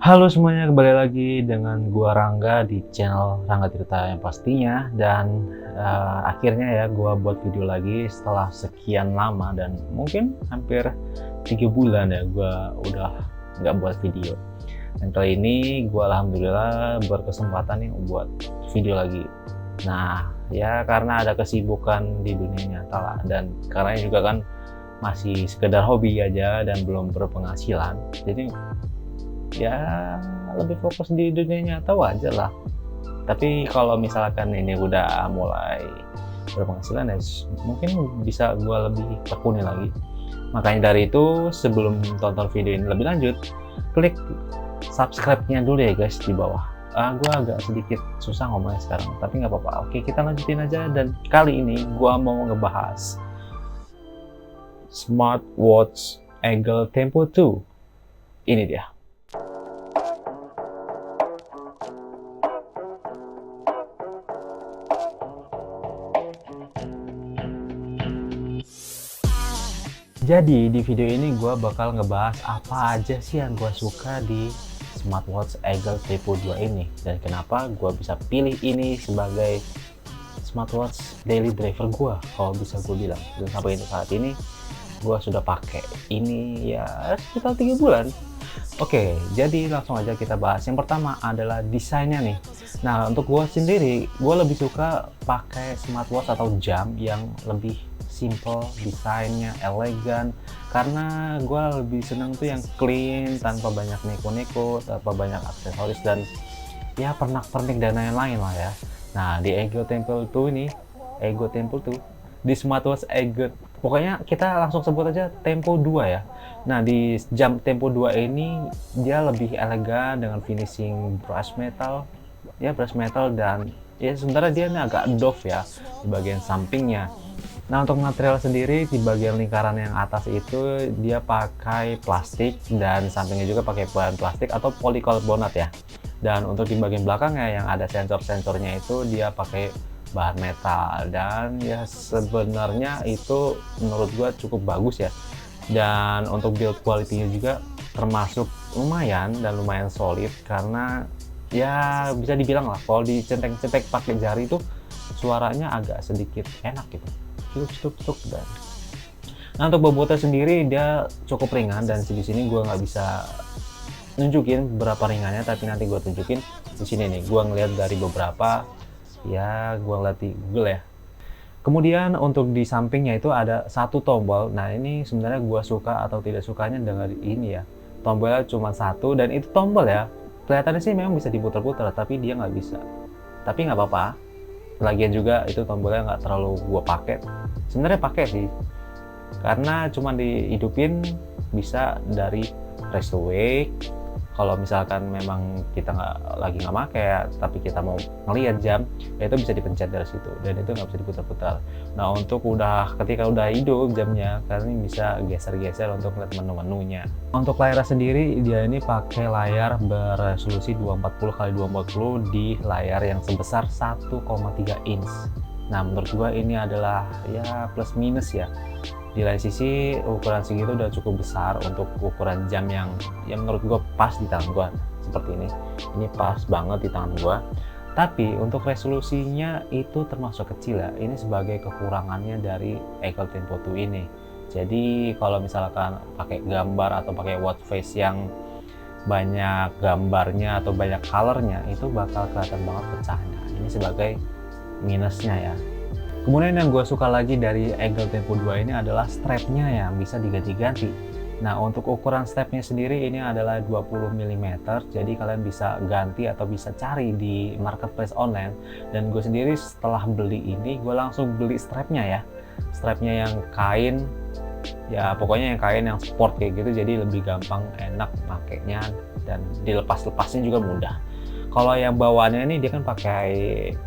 Halo semuanya, kembali lagi dengan gua Rangga di channel Rangga Tirta yang pastinya. Dan akhirnya ya gua buat video lagi setelah sekian lama dan mungkin hampir 3 bulan ya gua udah nggak buat video. Dan kali ini gua alhamdulillah berkesempatan nih buat video lagi. Nah ya karena ada kesibukan di dunia nyata lah, dan karena juga kan masih sekedar hobi aja dan belum berpenghasilan, jadi ya lebih fokus di dunia nyata wajar lah. Tapi kalau misalkan ini udah mulai berpenghasilan ya mungkin bisa gue lebih tekuni lagi. Makanya dari itu sebelum tonton video ini lebih lanjut, klik subscribe-nya dulu ya guys di bawah. Gue agak sedikit susah ngomongnya sekarang, tapi nggak apa-apa. Oke, kita lanjutin aja. Dan kali ini gue mau ngebahas smartwatch Eagle Tempo 2. Ini dia. Jadi di video ini gue bakal ngebahas apa aja sih yang gue suka di smartwatch Eagle Tempo 2 ini, dan kenapa gue bisa pilih ini sebagai smartwatch daily driver gue kalau bisa gue bilang. Dan sampai saat ini gue sudah pakai ini ya sekitar 3 bulan. Oke, jadi langsung aja kita bahas. Yang pertama adalah desainnya nih. Nah, untuk gue sendiri, gue lebih suka pakai smartwatch atau jam yang lebih simple, desainnya elegan. Karena gue lebih seneng tuh yang clean, tanpa banyak neko-neko, tanpa banyak aksesoris dan ya pernak-pernik dan lain-lain lah ya. Nah, di Eagle Tempo 2 ini, Eagle Tempo 2, di smartwatch Eagle, pokoknya kita langsung sebut aja Tempo 2 ya. Nah, di jam Tempo 2 ini dia lebih elegan dengan finishing brush metal dan ya sebenarnya dia ini agak doff ya di bagian sampingnya. Nah, untuk material sendiri di bagian lingkaran yang atas itu dia pakai plastik dan sampingnya juga pakai bahan plastik atau polikarbonat ya. Dan untuk di bagian belakangnya yang ada sensor-sensornya itu dia pakai bahan metal, dan ya sebenarnya itu menurut gua cukup bagus ya. Dan untuk build quality-nya juga termasuk lumayan dan lumayan solid, karena ya bisa dibilang lah kalau dicenteng-centeng pakai jari itu suaranya agak sedikit enak gitu, cuk. Dan nah, untuk bobotnya sendiri dia cukup ringan, dan di sini gua nggak bisa nunjukin berapa ringannya, tapi nanti gua tunjukin di sini nih. Gua ngeliat dari beberapa ya, gua ngeliat di Google ya. Kemudian untuk di sampingnya itu ada satu tombol. Nah, ini sebenarnya gua suka atau tidak sukanya dengan ini ya, tombolnya cuma satu, dan itu tombol ya kelihatannya sih memang bisa diputar-putar, tapi dia nggak bisa. Tapi nggak apa-apa, lagian juga itu tombolnya nggak terlalu gua pakai. Sebenarnya pakai sih, karena cuma dihidupin bisa dari rest awake. Kalau misalkan memang kita lagi nggak pakai ya, tapi kita mau ngelihat jam, ya itu bisa dipencet dari situ, dan itu nggak bisa diputar-putar. Nah, untuk ketika udah hidup jamnya, karena ini bisa geser-geser untuk lihat menu-menunya. Untuk layar sendiri dia ini pakai layar beresolusi 240x240 di layar yang sebesar 1,3 inch. Nah, menurut gua ini adalah ya plus minus ya. Di lain sisi ukuran segitu udah cukup besar untuk ukuran jam yang menurut gue pas di tangan gue seperti ini pas banget di tangan gue. Tapi untuk resolusinya itu termasuk kecil ya, ini sebagai kekurangannya dari Eagle Tempo 2 ini. Jadi kalau misalkan pakai gambar atau pakai watch face yang banyak gambarnya atau banyak colornya, itu bakal kelihatan banget pecahnya. Ini sebagai minusnya ya. Kemudian yang gue suka lagi dari Eagle Tempo 2 ini adalah strapnya yang bisa diganti-ganti. Nah, untuk ukuran strapnya sendiri ini adalah 20 mm, jadi kalian bisa ganti atau bisa cari di marketplace online. Dan gue sendiri setelah beli ini, gue langsung beli strapnya ya. Strapnya yang kain, ya pokoknya yang kain yang sport kayak gitu, jadi lebih gampang, enak makainya, dan dilepas-lepasnya juga mudah. Kalau yang bawaannya ini dia kan pakai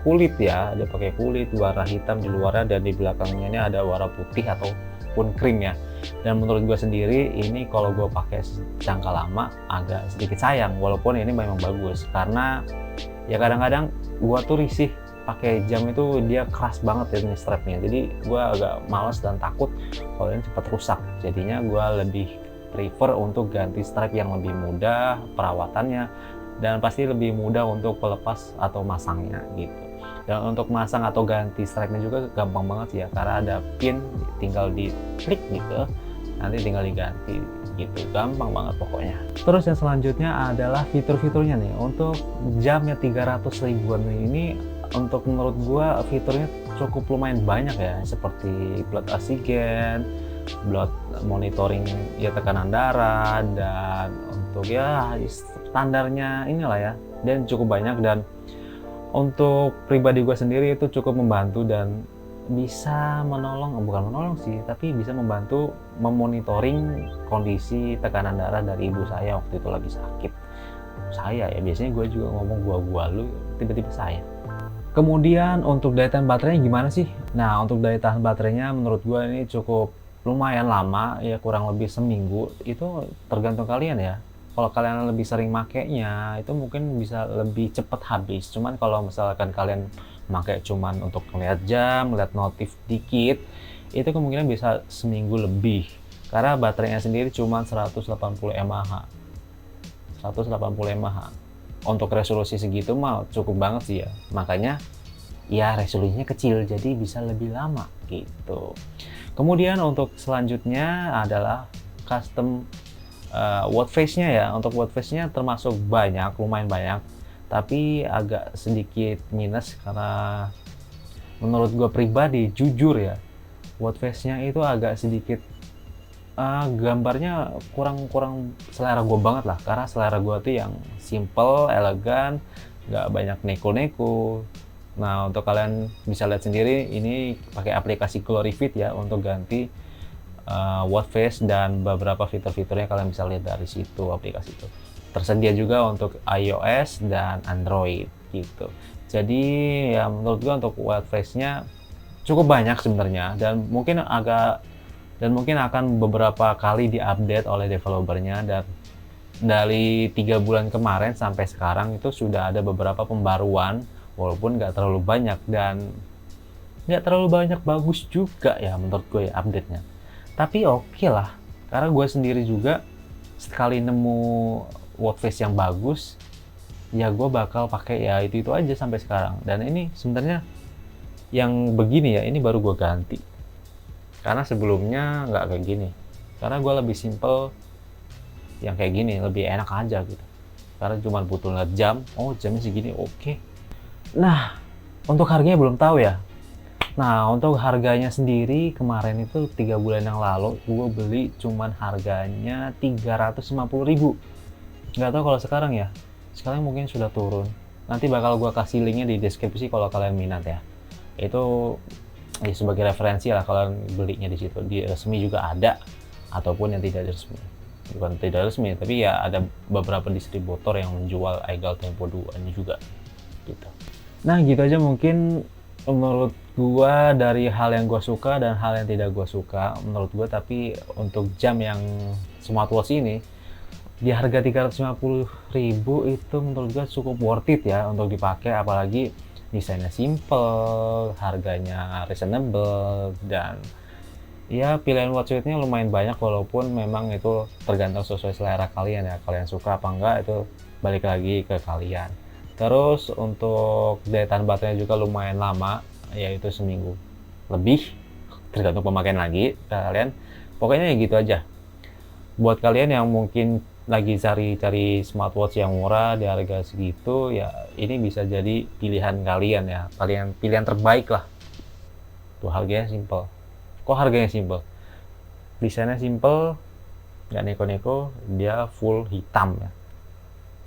kulit ya, dia pakai kulit warna hitam di luarnya, dan di belakangnya ini ada warna putih ataupun krim ya. Dan menurut gue sendiri ini kalau gue pakai jangka lama agak sedikit sayang, walaupun ini memang bagus, karena ya kadang-kadang gue tuh risih pakai jam itu dia keras banget ya ini strapnya, jadi gue agak males dan takut kalau ini cepat rusak. Jadinya gue lebih prefer untuk ganti strap yang lebih mudah perawatannya, dan pasti lebih mudah untuk pelepas atau masangnya gitu. Dan untuk masang atau ganti strapnya juga gampang banget sih ya, karena ada pin, tinggal diklik gitu, nanti tinggal diganti gitu, gampang banget pokoknya. Terus yang selanjutnya adalah fitur-fiturnya nih. Untuk jamnya 300 ribuan ini, untuk menurut gua fiturnya cukup lumayan banyak ya, seperti blood oksigen, blood monitoring ya, tekanan darah, dan untuk ya standarnya inilah ya, dan cukup banyak. Dan untuk pribadi gue sendiri itu cukup membantu dan bisa menolong, bukan menolong sih, tapi bisa membantu memonitoring kondisi tekanan darah dari ibu saya waktu itu lagi sakit. Saya ya, biasanya gue juga ngomong gua lu, tiba-tiba saya. Kemudian untuk daya tahan baterainya gimana sih? Nah, untuk daya tahan baterainya menurut gue ini cukup lumayan lama ya, kurang lebih seminggu. Itu tergantung kalian ya. Kalau kalian lebih sering makainya, itu mungkin bisa lebih cepat habis. Cuman kalau misalkan kalian pakai cuman untuk ngeliat jam, ngeliat notif dikit, itu kemungkinan bisa seminggu lebih. Karena baterainya sendiri cuma 180 mAh. 180 mAh. Untuk resolusi segitu mah cukup banget sih ya. Makanya ya resolusinya kecil, jadi bisa lebih lama gitu. Kemudian untuk selanjutnya adalah custom watch face-nya ya. Untuk watch face-nya termasuk banyak, lumayan banyak, tapi agak sedikit minus karena menurut gue pribadi, jujur ya, watch face-nya itu agak sedikit gambarnya kurang selera gue banget lah, karena selera gue tuh yang simple, elegan, nggak banyak neko-neko. Nah, untuk kalian bisa lihat sendiri, ini pakai aplikasi Glorifit ya untuk ganti watch face, dan beberapa fitur-fiturnya kalian bisa lihat dari situ, aplikasi itu. Tersedia juga untuk iOS dan Android gitu. Jadi ya menurut gua untuk watch face-nya cukup banyak sebenarnya, dan mungkin akan beberapa kali diupdate oleh developernya. Dan dari 3 bulan kemarin sampai sekarang itu sudah ada beberapa pembaruan, walaupun nggak terlalu banyak dan nggak terlalu banyak bagus juga ya menurut gue ya update-nya. Tapi oke lah, karena gue sendiri juga sekali nemu watch face yang bagus, ya gue bakal pakai ya itu aja sampai sekarang. Dan ini sebenarnya yang begini ya, ini baru gue ganti, karena sebelumnya nggak kayak gini. Karena gue lebih simple, yang kayak gini lebih enak aja gitu, karena cuma butuh lihat jam, oh jamnya segini, oke. Nah, untuk harganya belum tahu ya. Nah, untuk harganya sendiri kemarin itu 3 bulan yang lalu gue beli cuman harganya 350.000. Nggak tahu kalau sekarang ya. Sekarang mungkin sudah turun. Nanti bakal gue kasih linknya di deskripsi kalau kalian minat ya. Itu ya sebagai referensi lah kalian belinya di situ. Di resmi juga ada, ataupun yang tidak resmi. Bukan tidak resmi, tapi ya ada beberapa distributor yang menjual Eagle Tempo 2 ini juga gitu. Nah, gitu aja mungkin menurut gua dari hal yang gua suka dan hal yang tidak gua suka menurut gua. Tapi untuk jam yang smartwatch ini di harga 350.000 itu menurut gua cukup worth it ya untuk dipakai, apalagi desainnya simple, harganya reasonable, dan ya pilihan watchwatch-nya lumayan banyak, walaupun memang itu tergantung sesuai selera kalian ya, kalian suka apa enggak itu balik lagi ke kalian. Terus untuk daya tahan baterainya juga lumayan lama, yaitu seminggu lebih, tergantung pemakaian lagi kalian. Pokoknya ya gitu aja. Buat kalian yang mungkin lagi cari smartwatch yang murah di harga segitu, ya ini bisa jadi pilihan kalian ya. Kalian pilihan terbaik lah. Tuh harganya simple. Kok harganya simple? Desainnya simple, nggak neko-neko, dia full hitam ya.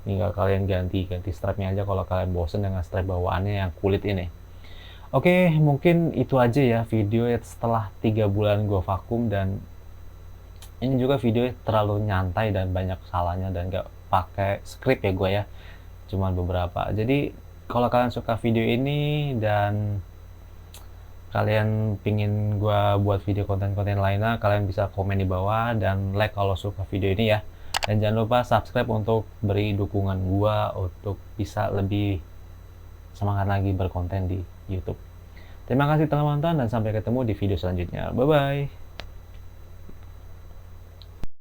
Tinggal kalian ganti strapnya aja kalau kalian bosen dengan strap bawaannya yang kulit ini. Oke, mungkin itu aja ya video setelah 3 bulan gue vakum. Dan ini juga video terlalu nyantai dan banyak salahnya, dan gak pakai skrip ya gue ya, cuman beberapa. Jadi kalau kalian suka video ini dan kalian pingin gue buat video konten-konten lainnya, kalian bisa komen di bawah dan like kalau suka video ini ya. Dan jangan lupa subscribe untuk beri dukungan gue untuk bisa lebih semangat lagi berkonten di YouTube. Terima kasih telah menonton dan sampai ketemu di video selanjutnya. Bye bye.